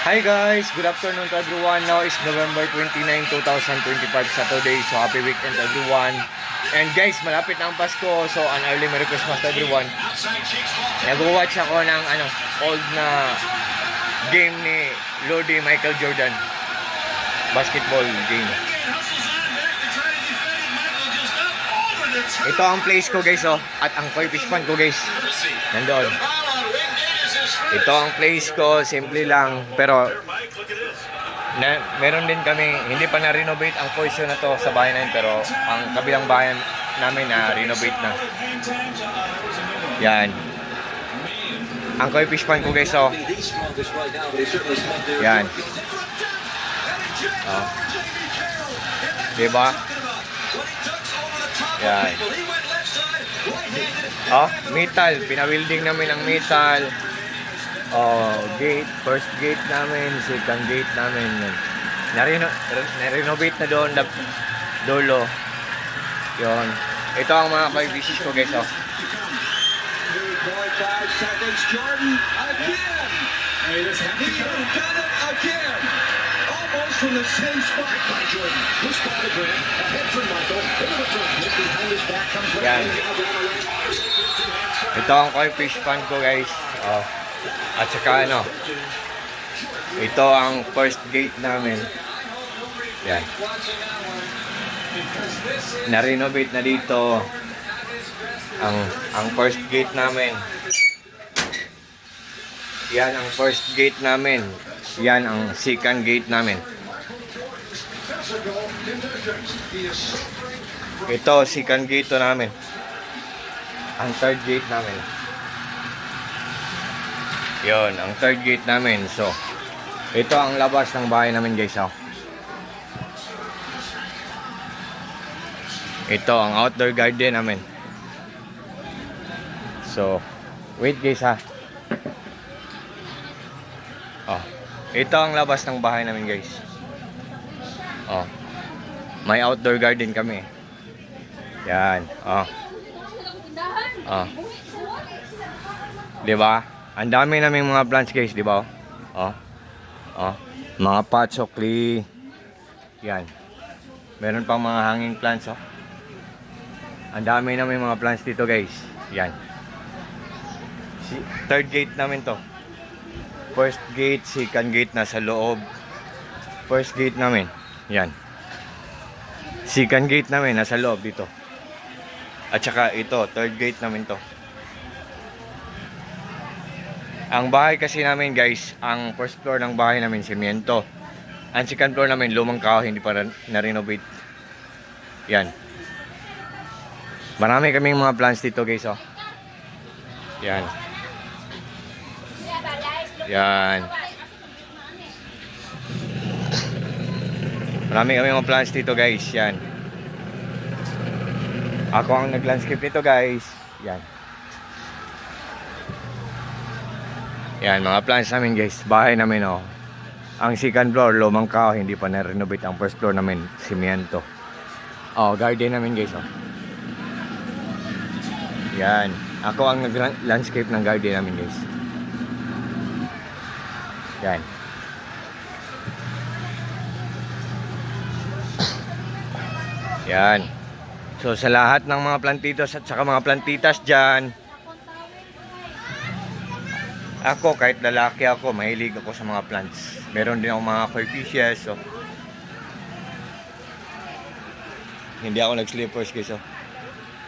Hi guys, good afternoon to everyone. Now is November 29, 2025 Saturday. So happy weekend to everyone. And guys, malapit na ang Pasko. So an early Merry Christmas to everyone. Nag-watch ako ng old na game ni Lodi Michael Jordan. Basketball game. Ito ang place ko guys at ang koi fish pan ko guys. Nandoon. Ito ang place ko, simple lang, pero meron din kami, hindi pa na-renovate ang portion na to sa bahay namin, pero ang kabilang bahay namin na-renovate na. Yan. Ang koi fish pan ko guys, yan. Diba? Yan. Metal, pinawilding namin ang metal. Gate, first gate namin, second gate namin. Na-renovate na doon, dulo. Yun. Ito ang mga kaibisis ko guys, From the same spot by Jordan. Pushed by the Grant. Ahead from Michael. Into the front. Look behind his back. Comes right in. Ito ang koi fish pan ko guys. At saka ito ang first gate namin. Yan. Na-renovate na dito ang first gate namin. Yan ang first gate namin. Yan ang second gate namin. Ito second gate namin. Ang third gate namin. Yon, ang third gate namin. So, ito ang labas ng bahay namin guys. Ito ang outdoor garden namin. So, wait guys ito ang labas ng bahay namin guys. May outdoor garden kami. Yan. Diba? Ang dami naming mga plants guys, di ba? Mga patsokli. Yan. Meron pang mga hanging plants, Ang dami naming mga plants dito guys. Yan. Third gate namin to. First gate, second gate nasa loob. First gate namin. Yan. Second gate namin nasa loob dito. At saka ito, third gate namin to. Ang bahay kasi namin guys, ang first floor ng bahay namin semyento. Ang second floor namin lumang kahoy, hindi pa na-renovate. Yan. Marami kaming mga plants dito guys, Yan. Yan. Marami kaming mga plants dito guys, yan. Ako ang nag-landscape nito guys. Yan. Yan, mga plants namin guys. Bahay namin Ang second floor, lumang kahoy, hindi pa na-renovate. Ang first floor namin, simyento. Garden namin guys, Yan. Ako ang nag-landscape ng garden namin guys. Yan. Yan. So sa lahat ng mga plantitos at saka mga plantitas dyan, ako, kahit lalaki ako, mahilig ako sa mga plants. Meron din ako mga koi fishes, Hindi ako nag-slippers guys,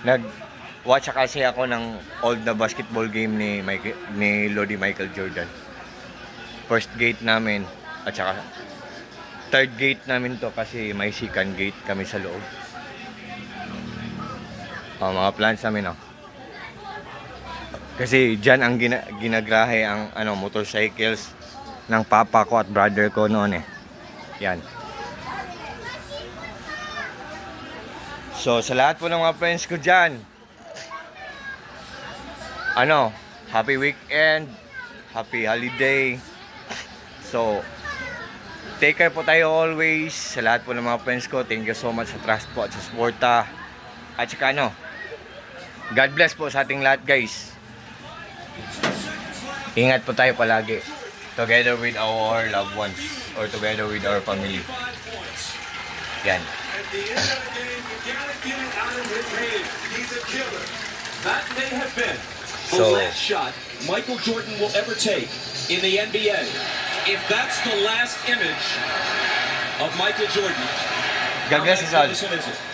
Nag-watch kasi ako ng old na basketball game ni Lodi Michael Jordan. First gate namin, at saka third gate namin to kasi may second gate kami sa loob. Mga plants namin, Kasi dyan ang ginagrahe ang motorcycles ng papa ko at brother ko noon Yan. So sa lahat po ng mga friends ko dyan, happy weekend, happy holiday. So take care po tayo always. Sa lahat po ng mga friends ko, thank you so much sa trust po at sa suporta. At saka God bless po sa ating lahat guys. Ingat po tayo palagi. together with our loved ones or together with our family. Yan. At the end of the game, you gotta get it out of his head. He's a killer. That may have been The So, last shot Michael Jordan will ever take in the NBA. If that's the last image of Michael Jordan, how God bless us all. magnificent is it?